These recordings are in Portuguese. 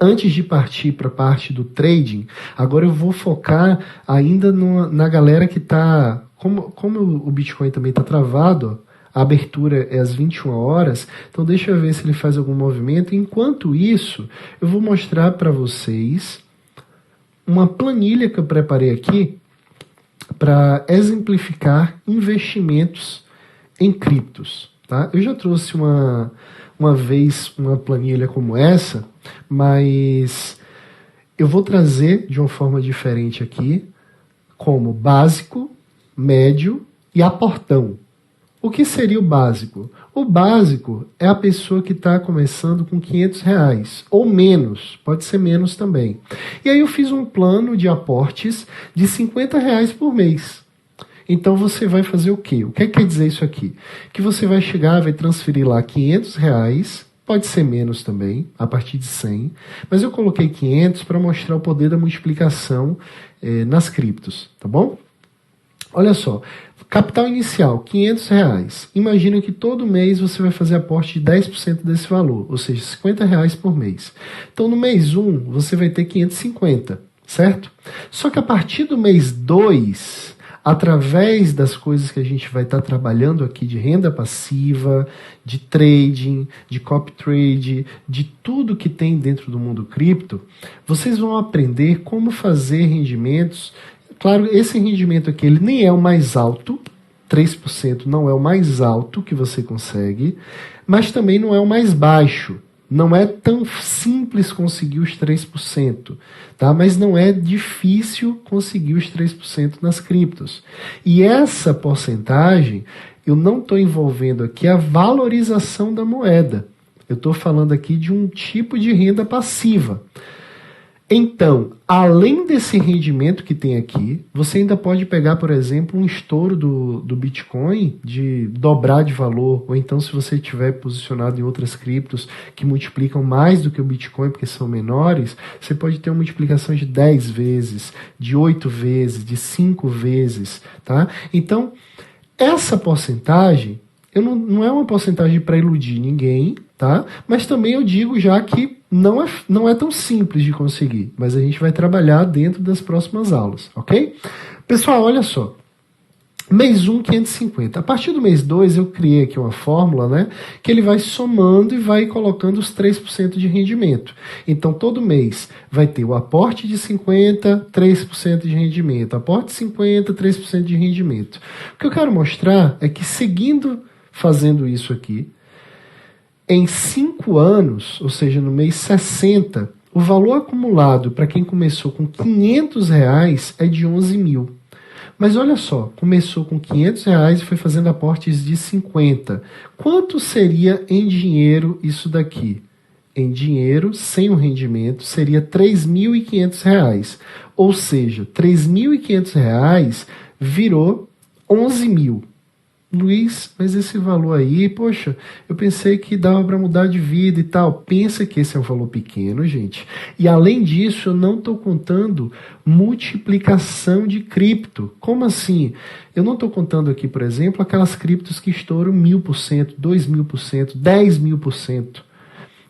Antes de partir para a parte do trading, agora eu vou focar ainda na galera que está... Como o Bitcoin também está travado, ó, a abertura é às 21 horas, então deixa eu ver se ele faz algum movimento. Enquanto isso, eu vou mostrar para vocês uma planilha que eu preparei aqui para exemplificar investimentos em criptos. Tá? Eu já trouxe uma vez uma planilha como essa, mas eu vou trazer de uma forma diferente aqui, como básico, médio e aportão. O que seria o básico? O básico é a pessoa que está começando com R$500, ou menos, pode ser menos também. E aí eu fiz um plano de aportes de R$50 por mês. Então você vai fazer o quê? O que quer dizer isso aqui? Que você vai chegar, vai transferir lá R$500, pode ser menos também, a partir de 100, mas eu coloquei 500 para mostrar o poder da multiplicação nas criptos, tá bom? Olha só, capital inicial, R$500. Imagina que todo mês você vai fazer aporte de 10% desse valor, ou seja, R$50 por mês. Então no mês 1 você vai ter 550, certo? Só que a partir do mês 2, através das coisas que a gente vai estar trabalhando aqui de renda passiva, de trading, de copy trade, de tudo que tem dentro do mundo cripto, vocês vão aprender como fazer rendimentos. Claro, esse rendimento aqui ele nem é o mais alto, 3% não é o mais alto que você consegue, mas também não é o mais baixo. Não é tão simples conseguir os 3%, tá? Mas não é difícil conseguir os 3% nas criptos. E essa porcentagem, eu não estou envolvendo aqui a valorização da moeda. Eu estou falando aqui de um tipo de renda passiva. Então, além desse rendimento que tem aqui, você ainda pode pegar, por exemplo, um estouro do Bitcoin de dobrar de valor, ou então se você estiver posicionado em outras criptos que multiplicam mais do que o Bitcoin, porque são menores, você pode ter uma multiplicação de 10 vezes, de 8 vezes, de 5 vezes, tá? Então, essa porcentagem, não é uma porcentagem para iludir ninguém, tá? Mas também eu digo já que não é tão simples de conseguir, mas a gente vai trabalhar dentro das próximas aulas, ok? Pessoal, olha só. Mês 1, 550. A partir do mês 2, eu criei aqui uma fórmula, né? Que ele vai somando e vai colocando os 3% de rendimento. Então, todo mês vai ter o aporte de 50, 3% de rendimento. Aporte de 50, 3% de rendimento. O que eu quero mostrar é que, fazendo isso aqui, em 5 anos, ou seja, no mês 60, o valor acumulado para quem começou com R$500 é de 11 mil. Mas olha só, começou com R$500 e foi fazendo aportes de 50. Quanto seria em dinheiro isso daqui? Em dinheiro, sem o rendimento, seria R$3.500. Ou seja, R$3.500 virou 11 mil. Luiz, mas esse valor aí, poxa, eu pensei que dava para mudar de vida e tal. Pensa que esse é um valor pequeno, gente. E além disso, eu não estou contando multiplicação de cripto. Como assim? Eu não estou contando aqui, por exemplo, aquelas criptos que estouram 1000%, 2000%, 10.000%.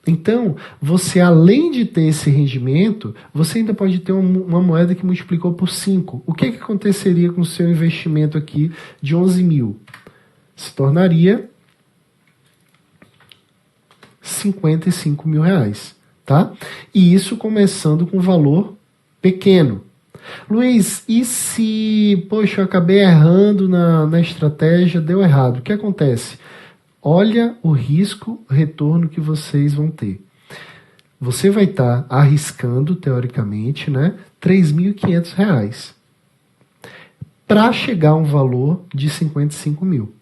Então, você além de ter esse rendimento, você ainda pode ter uma moeda que multiplicou por 5. O que aconteceria com o seu investimento aqui de 11 mil? Se tornaria 55 mil reais, tá? E isso começando com valor pequeno. Luiz, e se, poxa, eu acabei errando na estratégia, deu errado, o que acontece? Olha o risco, retorno que vocês vão ter. Você vai estar arriscando, teoricamente, né, R$3.500 para chegar a um valor de 55 mil.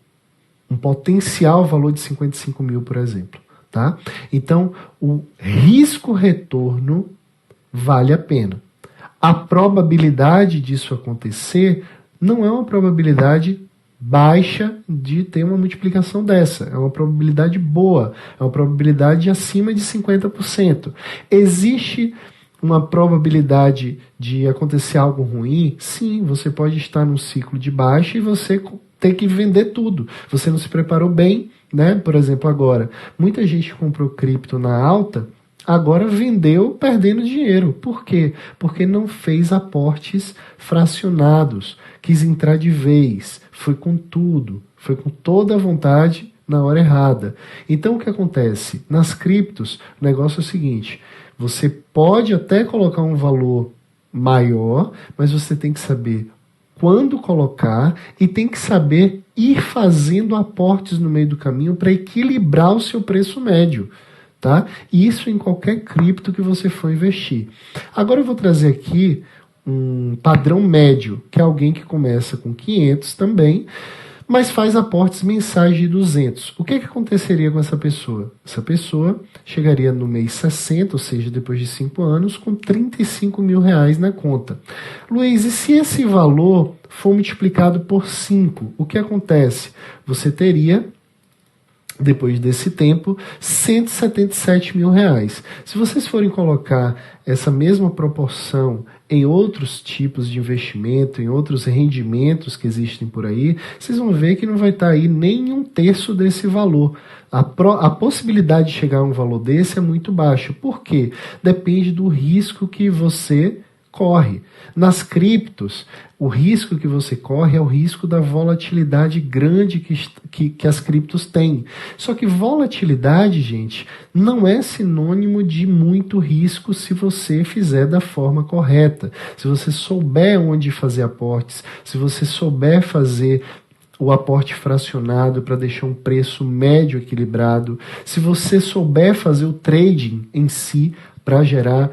Um potencial valor de 55 mil, por exemplo. Tá? Então, o risco-retorno vale a pena. A probabilidade disso acontecer não é uma probabilidade baixa de ter uma multiplicação dessa. É uma probabilidade boa. É uma probabilidade acima de 50%. Existe uma probabilidade de acontecer algo ruim? Sim, você pode estar num ciclo de baixa e você ter que vender tudo. Você não se preparou bem, né? Por exemplo, agora, muita gente comprou cripto na alta, agora vendeu perdendo dinheiro. Por quê? Porque não fez aportes fracionados, quis entrar de vez, foi com tudo, foi com toda a vontade na hora errada. Então o que acontece? Nas criptos, o negócio é o seguinte, você pode até colocar um valor maior, mas você tem que saber quando colocar e tem que saber ir fazendo aportes no meio do caminho para equilibrar o seu preço médio. Tá? Isso em qualquer cripto que você for investir. Agora eu vou trazer aqui um padrão médio, que é alguém que começa com 500 também, mas faz aportes mensais de 200. O que aconteceria com essa pessoa? Essa pessoa chegaria no mês 60, ou seja, depois de 5 anos, com 35 mil reais na conta. Luiz, e se esse valor for multiplicado por 5, o que acontece? Você teria, depois desse tempo, 177 mil reais. Se vocês forem colocar essa mesma proporção em outros tipos de investimento, em outros rendimentos que existem por aí, vocês vão ver que não vai estar aí nem um terço desse valor. A possibilidade de chegar a um valor desse é muito baixa. Por quê? Depende do risco que você corre. Nas criptos, o risco que você corre é o risco da volatilidade grande que as criptos têm. Só que volatilidade, gente, não é sinônimo de muito risco se você fizer da forma correta. Se você souber onde fazer aportes, se você souber fazer o aporte fracionado para deixar um preço médio equilibrado, se você souber fazer o trading em si para gerar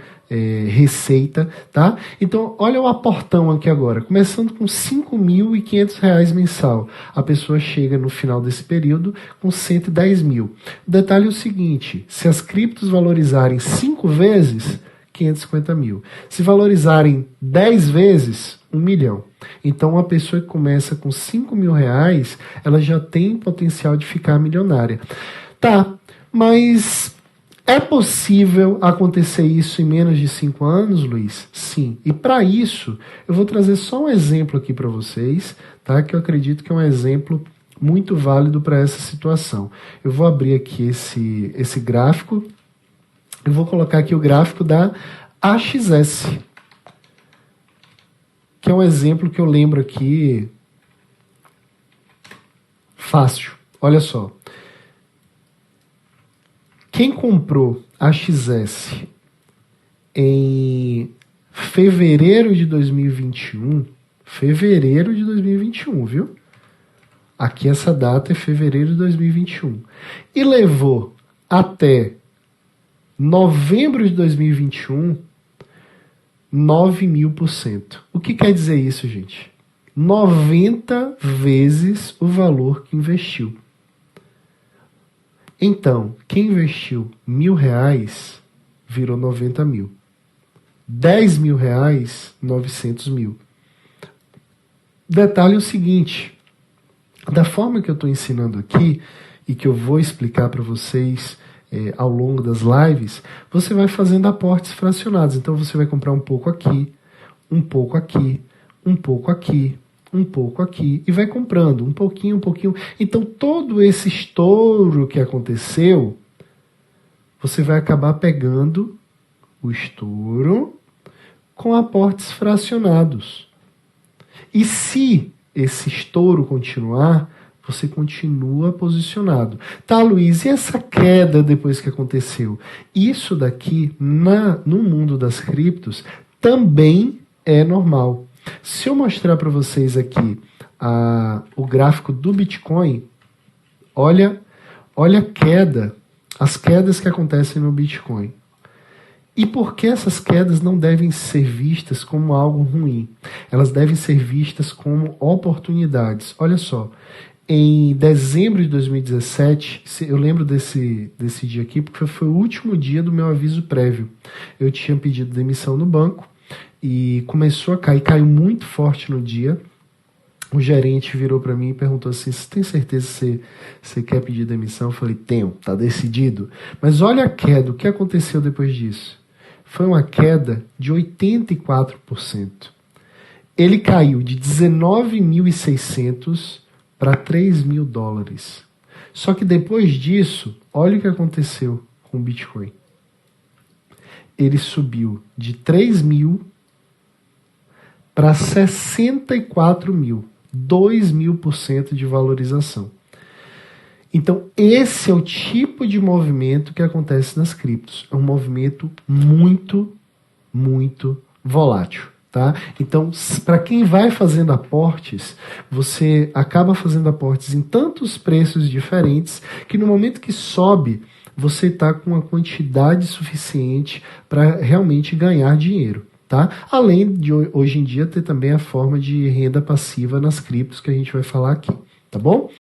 receita, tá? Então, olha o aportão aqui agora, começando com R$ 5.500 mensal. A pessoa chega no final desse período com 110 mil. O detalhe é o seguinte, se as criptos valorizarem 5 vezes, 550 mil. Se valorizarem 10 vezes, 1 milhão. Então, uma pessoa que começa com 5 mil reais, ela já tem potencial de ficar milionária. Tá, mas é possível acontecer isso em menos de 5 anos, Luiz? Sim. E para isso, eu vou trazer só um exemplo aqui para vocês, tá? Que eu acredito que é um exemplo muito válido para essa situação. Eu vou abrir aqui esse gráfico. Eu vou colocar aqui o gráfico da AXS, que é um exemplo que eu lembro aqui fácil. Olha só. Quem comprou a XS em fevereiro de 2021, viu? Aqui essa data é fevereiro de 2021. E levou até novembro de 2021, 9.000%. O que quer dizer isso, gente? 90 vezes o valor que investiu. Então, quem investiu R$1.000 virou 90 mil. R$10.000, 900 mil. Detalhe é o seguinte, da forma que eu estou ensinando aqui, e que eu vou explicar para vocês ao longo das lives, você vai fazendo aportes fracionados. Então você vai comprar um pouco aqui, um pouco aqui, um pouco aqui, um pouco aqui, e vai comprando um pouquinho, um pouquinho. Então todo esse estouro que aconteceu, você vai acabar pegando o estouro com aportes fracionados. E se esse estouro continuar, você continua posicionado. Tá, Luiz, e essa queda depois que aconteceu? Isso daqui, no mundo das criptos, também é normal. Se eu mostrar para vocês aqui o gráfico do Bitcoin, olha a queda, as quedas que acontecem no Bitcoin. E por que essas quedas não devem ser vistas como algo ruim? Elas devem ser vistas como oportunidades. Olha só, em dezembro de 2017, eu lembro desse dia aqui, porque foi o último dia do meu aviso prévio. Eu tinha pedido demissão no banco e começou a cair, caiu muito forte no dia. O gerente virou para mim e perguntou assim, você tem certeza que você quer pedir demissão? Eu falei, tenho, tá decidido. Mas olha a queda, o que aconteceu depois disso? Foi uma queda de 84%. Ele caiu de 19.600 para 3.000 dólares. Só que depois disso, olha o que aconteceu com o Bitcoin. ele subiu de 3 mil para 64 mil, 2.000% de valorização. Então, esse é o tipo de movimento que acontece nas criptos. É um movimento muito, muito volátil. Tá? Então, para quem vai fazendo aportes, você acaba fazendo aportes em tantos preços diferentes que no momento que sobe, você está com uma quantidade suficiente para realmente ganhar dinheiro. Tá? Além de hoje em dia ter também a forma de renda passiva nas criptos que a gente vai falar aqui. Tá bom?